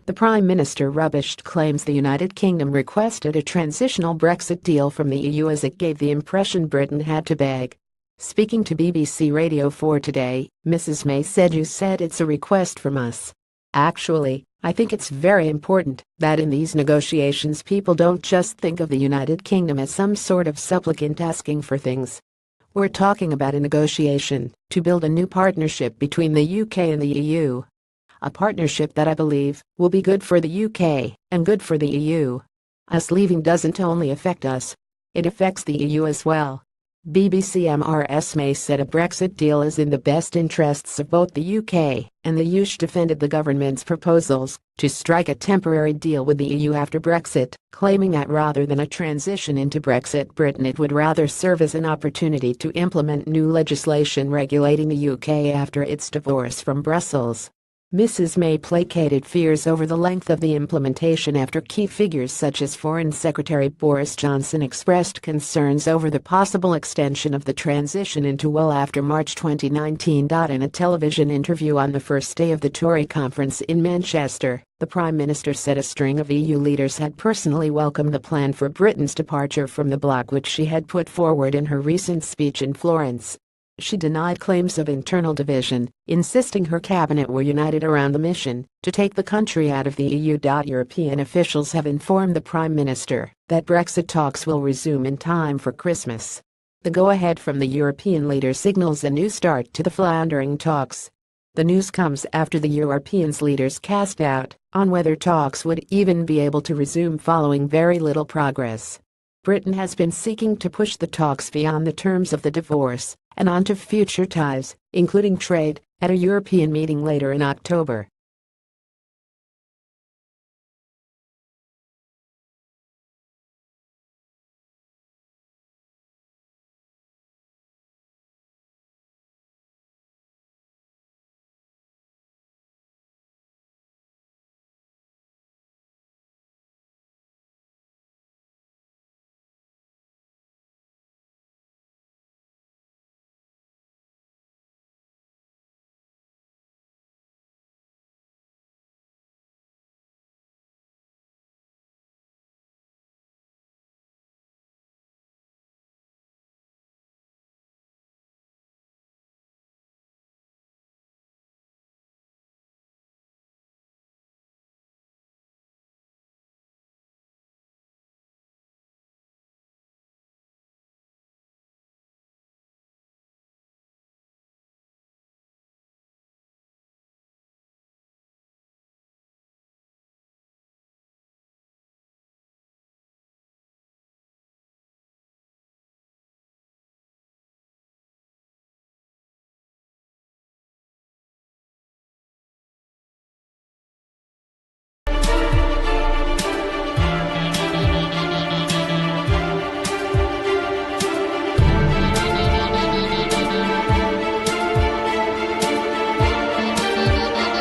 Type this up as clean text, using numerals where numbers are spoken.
The Prime Minister rubbished claims the United Kingdom requested a transitional Brexit deal from the EU as it gave the impression Britain had to beg. Speaking to BBC Radio 4 Today, Mrs May said, "You said it's a request from us. Actually, I think it's very important that in these negotiations people don't just think of the United Kingdom as some sort of supplicant asking for things. We're talking about a negotiation to build a new partnership between the UK and the EU. A partnership that I believe will be good for the UK and good for the EU. Us leaving doesn't only affect us, it affects the EU as well." BBC Mrs May said a Brexit deal is in the best interests of both the UK and the EU. She defended the government's proposals to strike a temporary deal with the EU after Brexit, claiming that rather than a transition into Brexit Britain, it would rather serve as an opportunity to implement new legislation regulating the UK after its divorce from Brussels. Mrs May placated fears over the length of the implementation after key figures such as Foreign Secretary Boris Johnson expressed concerns over the possible extension of the transition into well after March 2019. In a television interview on the first day of the Tory conference in Manchester, the Prime Minister said a string of EU leaders had personally welcomed the plan for Britain's departure from the bloc, which she had put forward in her recent speech in Florence. She denied claims of internal division, insisting her cabinet were united around the mission to take the country out of the EU. European officials have informed the Prime Minister that Brexit talks will resume in time for Christmas. The go-ahead from the European leaders signals a new start to the floundering talks. The news comes after the European leaders cast doubt on whether talks would even be able to resume following very little progress. Britain has been seeking to push the talks beyond the terms of the divorce and onto future ties, including trade, at a European meeting later in October.